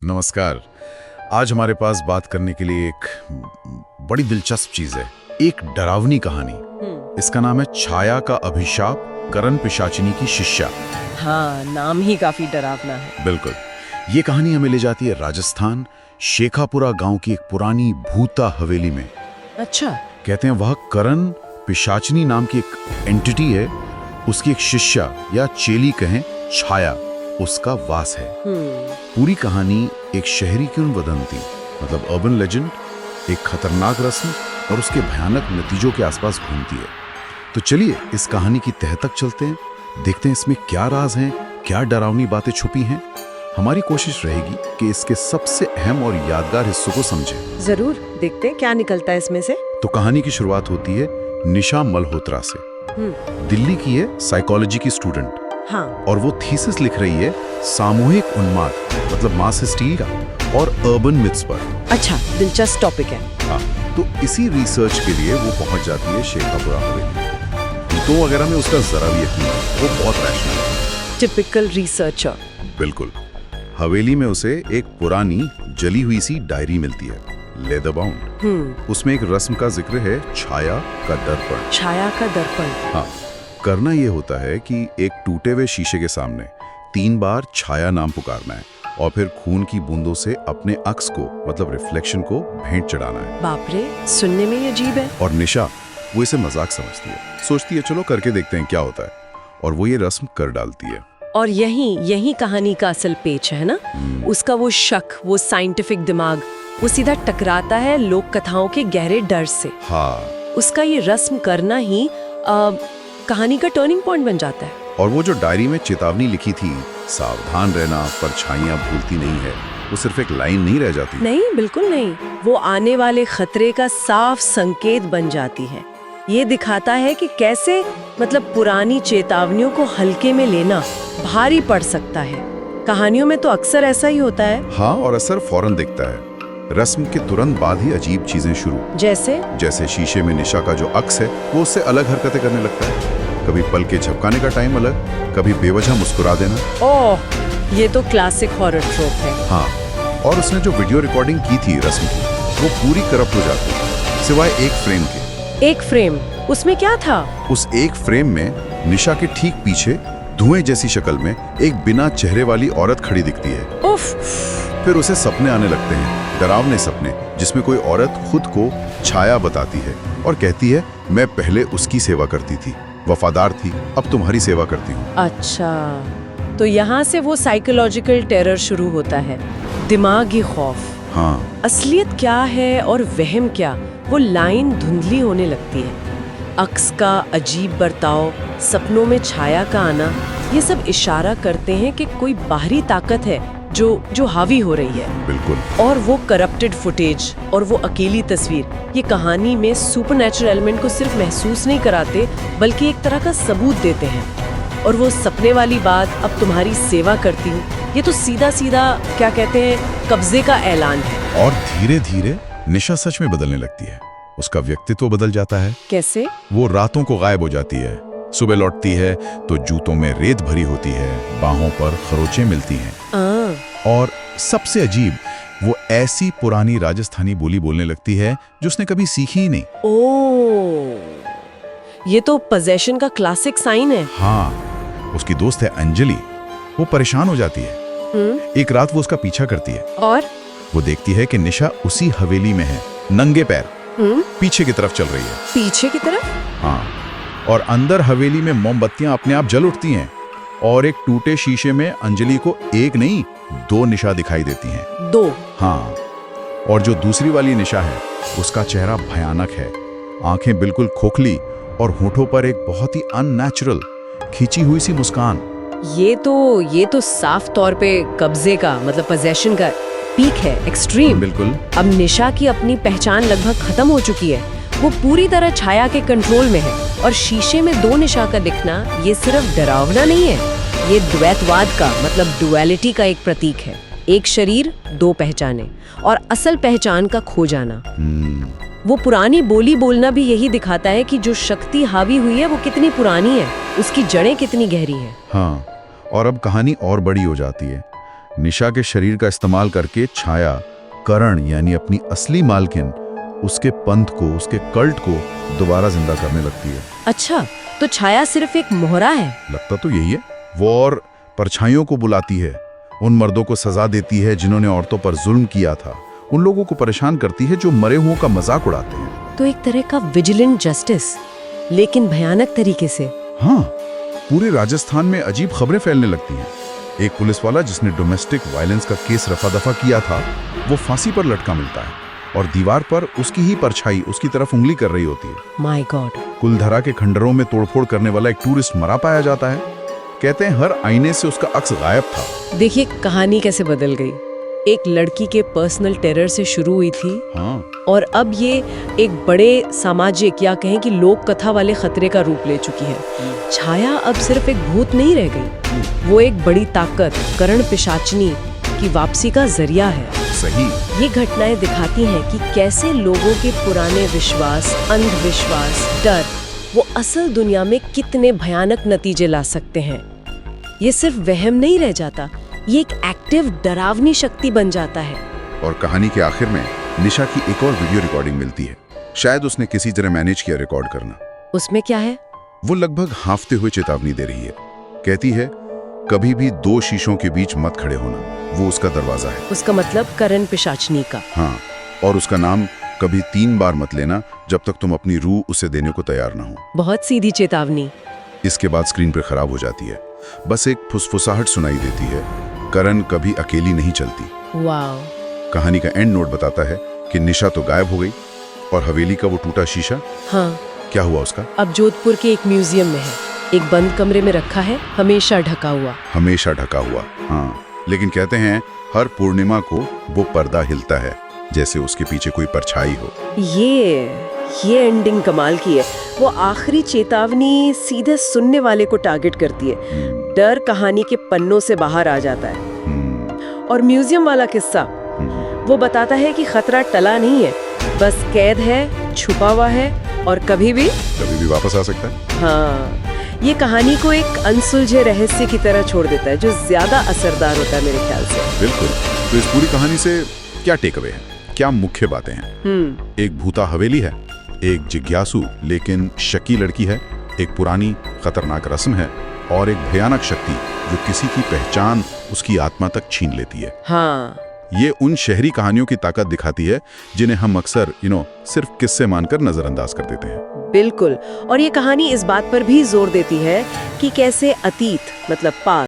नमस्कार। आज हमारे पास बात करने के लिए एक बड़ी दिलचस्प चीज है, एक डरावनी कहानी। इसका नाम है छाया का अभिशाप, करण पिशाचिनी की शिष्या। हाँ, नाम ही काफी डरावना है। बिल्कुल। ये कहानी हमें ले जाती है राजस्थान, शेखापुरा गांव की एक पुरानी भूता हवेली में। अच्छा। कहते हैं वह करण पिशाचिनी नाम की एक एंटिटी है, उसकी एक शिष्या या चेली कहें, छाया, उसका वास है। पूरी कहानी एक शहरी किंवदंती, मतलब अर्बन लेजेंड, एक खतरनाक रस्म और उसके भयानक नतीजों के आसपास घूमती है। तो चलिए इस कहानी की तह तक चलते हैं, देखते हैं इसमें क्या राज हैं, क्या डरावनी बातें छुपी हैं। हमारी कोशिश रहेगी कि इसके सबसे अहम और यादगार हिस्सों को समझें। जरूर, देखते हैं क्या निकलता है इसमें से। तो कहानी की शुरुआत होती है निशा मल्होत्रा से। दिल्ली की है, साइकोलॉजी की स्टूडेंट। हाँ। और वो थीसिस लिख रही है सामूहिक उन्माद, मतलब मास हिस्टीरिया और अर्बन मिथ्स पर। अच्छा, दिलचस्प टॉपिक है। हाँ, तो इसी रिसर्च के लिए वो पहुंच जाती है शेखापुरा हवेली। तो वगैरह में उसका जरा भी यकीन नहीं, वो बहुत रैशनल है। Typical researcher. बिल्कुल। हवेली में उसे एक पुरानी जली हुई सी डायरी मिलती है, लेदर बाउंड। उसमें एक रस्म का जिक्र है, छाया का दर्पण। छाया का दर्पण। हाँ, करना ये होता है कि एक टूटे हुए शीशे के सामने 3 बार छाया नाम पुकारना है और फिर खून की बूंदों से अपने अक्स को, मतलब रिफ्लेक्शन को, भेंट चढ़ाना है। बाप रे, सुनने में ये अजीब है। और निशा वो इसे मजाक समझती है, सोचती है चलो करके देखते हैं क्या होता है, और वो ये रस्म कर डालती है। और यही कहानी का असल पेच है ना। उसका वो शक, वो साइंटिफिक दिमाग, वो सीधा टकराता है लोक कथाओं के गहरे डर से। हाँ। उसका ये रस्म करना ही कहानी का टर्निंग पॉइंट बन जाता है। और वो जो डायरी में चेतावनी लिखी थी, सावधान रहना, परछाइयां भूलती नहीं है, वो सिर्फ एक लाइन नहीं रह जाती। नहीं, बिल्कुल नहीं। वो आने वाले खतरे का साफ संकेत बन जाती है। ये दिखाता है कि कैसे, मतलब पुरानी चेतावनियों को हल्के में लेना भारी पड़ सकता है। कहानियों में तो अक्सर ऐसा ही होता है। हाँ, और असर फौरन दिखता है। रस्म के तुरंत बाद ही अजीब चीजें शुरू। जैसे शीशे में निशा का जो अक्स है वो उससे अलग हरकतें करने लगता है। कभी पल के झपकाने का टाइम अलग, कभी बेवजह मुस्कुरा देना। ओह, ये तो क्लासिक हॉरर ट्रोप है। हाँ, और उसने जो वीडियो रिकॉर्डिंग की थी रस्म की, वो पूरी करप्ट हो जाती है, सिवाय एक फ्रेम के। एक फ्रेम? उसमें क्या था? उस एक फ्रेम में निशा के ठीक पीछे धुएं जैसी शक्ल में एक बिना चेहरे वाली औरत खड़ी दिखती है। उफ। फिर उसे सपने आने लगते हैं, डरावने सपने, जिसमें कोई औरत खुद को छाया बताती है और कहती है, मैं पहले उसकी सेवा करती थी, वफादार थी, अब तुम्हारी सेवा करती हूँ। अच्छा, तो यहाँ से वो साइकोलॉजिकल टेरर शुरू होता है, दिमागी खौफ। हाँ। असलियत क्या है और वहम क्या, वो लाइन धुंधली होने लगती है। अक्स का अजीब बर्ताव, सपनों में छाया का आना, ये सब इशारा करते हैं कि कोई बाहरी ताकत है जो हावी हो रही है। बिल्कुल। और वो करप्टेड फुटेज और वो अकेली तस्वीर, ये कहानी में सुपरनैचुरल एलिमेंट को सिर्फ महसूस नहीं कराते, बल्कि एक तरह का सबूत देते हैं। और वो सपने वाली बात, अब तुम्हारी सेवा करती हूँ, ये तो सीधा सीधा क्या कहते हैं, कब्जे का ऐलान है। और धीरे धीरे निशा सच में बदलने लगती है। उसका व्यक्तित्व बदल जाता है। कैसे? वो रातों को गायब हो जाती है, सुबह लौटती है तो जूतों में रेत भरी होती है, बाहों पर खरोंचें मिलती हैं। और सबसे अजीब, वो ऐसी पुरानी राजस्थानी बोली बोलने लगती है जो उसने कभी सीखी ही नहीं। ओह, ये तो पोजेशन का क्लासिक साइन है। हाँ, उसकी दोस्त है अंजलि, वो परेशान हो जाती है। एक रात वो उसका पीछा करती है और वो देखती है कि निशा उसी हवेली में है, नंगे पैर, पीछे की तरफ चल रही है। पीछे की तरफ? हाँ, और अंदर हवेली में मोमबत्तियां अपने आप जल उठती हैं और एक टूटे शीशे में अंजलि को एक नहीं 2 निशा दिखाई देती हैं। 2? हाँ, और जो दूसरी वाली निशा है उसका चेहरा भयानक है, आंखें बिल्कुल खोखली और होठों पर एक बहुत ही अननेचुरल खींची हुई सी मुस्कान। ये तो साफ तौर पे कब्जे का, मतलब पोजेशन का पीक है, एक्सट्रीम। बिल्कुल। अब निशा की अपनी पहचान लगभग खत्म हो चुकी है, वो पूरी तरह छाया के कंट्रोल में है। और शीशे में 2 निशा का दिखना, ये सिर्फ डरावना नहीं है, ये द्वैतवाद का, मतलब डुअलिटी का एक प्रतीक है। एक शरीर, 2 पहचाने, और असल पहचान का खो जाना। वो पुरानी बोली बोलना भी यही दिखाता है कि जो शक्ति हावी हुई है वो कितनी पुरानी है, उसकी जड़ें कितनी गहरी है। हाँ, और अब कहानी और बड़ी हो जाती है। निशा के शरीर का इस्तेमाल करके छाया करण यानी अपनी असली मालकिन उसके पंथ को, उसके कल्ट को दोबारा जिंदा करने लगती है। अच्छा, तो छाया सिर्फ एक मोहरा है? लगता तो यही है। वो और परछाइयों को बुलाती है, उन मर्दों को सजा देती है जिन्होंने औरतों पर जुल्म किया था, उन लोगों को परेशान करती है जो मरे हुओं का मजाक उड़ाते हैं। तो एक तरह का विजिलेंट जस्टिस, लेकिन भयानक तरीके से। हाँ, पूरे राजस्थान में अजीब खबरें फैलने लगती हैं। एक पुलिस वाला जिसने डोमेस्टिक वायलेंस का केस रफा दफा किया था, वो फांसी पर लटका मिलता है और दीवार पर उसकी ही परछाई उसकी तरफ उंगली कर रही होती है। My God. कुलधरा के खंडरों में तोड़फोड़ करने वाला एक टूरिस्ट मरा पाया जाता है। कहते हैं हर आईने से उसका अक्स गायब था। देखिए कहानी कैसे बदल गई। एक लड़की के पर्सनल टेरर से शुरू हुई थी, हाँ, और अब ये एक बड़े सामाजिक या कहें कि लोक कथा वाले खतरे का रूप ले चुकी है। छाया अब सिर्फ एक भूत नहीं रह गई, वो एक बड़ी ताकत, करण पिशाचनी की वापसी का जरिया है। सही। ये घटनाएं दिखाती हैं कि कैसे लोगों के पुराने विश्वास, अंधविश्वास, डर वो असल दुनिया में कितने भयानक नतीजे ला सकते हैं। ये सिर्फ वहम नहीं रह जाता, ये एक एक्टिव डरावनी शक्ति बन जाता है। और कहानी के आखिर में निशा की एक और वीडियो रिकॉर्डिंग मिलती है। शायद उसने किसी तरह मैनेज किया रिकॉर्ड करना। उसमें क्या है? वो लगभग हाँफते हुए चेतावनी दे रही है। कहती है, कभी भी दो शीशों के बीच मत खड़े होना, वो उसका दरवाजा है। उसका मतलब करण पिशाचनी का। हाँ, और उसका नाम कभी 3 बार मत लेना जब तक तुम अपनी रूह उसे देने को तैयार ना हो। बहुत सीधी चेतावनी। इसके बाद स्क्रीन पर खराब हो जाती है। बस एक फुसफुसाहट सुनाई देती है, करण कभी अकेली नहीं चलती। वाओ। कहानी का एंड नोट बताता है कि निशा तो गायब हो गई, और हवेली का वो टूटा शीशा, हाँ, क्या हुआ उसका? अब जोधपुर के एक म्यूजियम में है, एक बंद कमरे में रखा है, हमेशा ढका हुआ। हमेशा ढका हुआ, हाँ। लेकिन कहते हैं हर पूर्णिमा को वो पर्दा हिलता है, जैसे उसके पीछे कोई परछाई हो। ये एंडिंग कमाल की है। वो आखिरी चेतावनी सीधे सुनने वाले को टारगेट करती है। डर कहानी के पन्नों से बाहर आ जाता है। और म्यूजियम वाला किस्सा, वो बताता है कि खतरा टला नहीं है, बस कैद है, छुपा हुआ है, और कभी भी वापस आ सकता है। हाँ, ये कहानी को एक अनसुलझे रहस्य की तरह छोड़ देता है, जो ज्यादा असरदार होता है मेरे ख्याल से। बिल्कुल। तो इस पूरी कहानी से क्या टेक अवे है, क्या मुख्य बातें हैं? एक भूता हवेली है, एक जिज्ञासु लेकिन शकी लड़की है, एक पुरानी खतरनाक रस्म है, और एक भयानक शक्ति जो किसी की पहचान उसकी आत्मा तक छीन लेती है। हाँ, ये उन शहरी कहानियों की ताकत दिखाती है जिन्हें हम अक्सर सिर्फ किस्से मानकर नजरअंदाज कर देते हैं। बिल्कुल। और ये कहानी इस बात पर भी जोर देती है कि कैसे अतीत मतलब पास्ट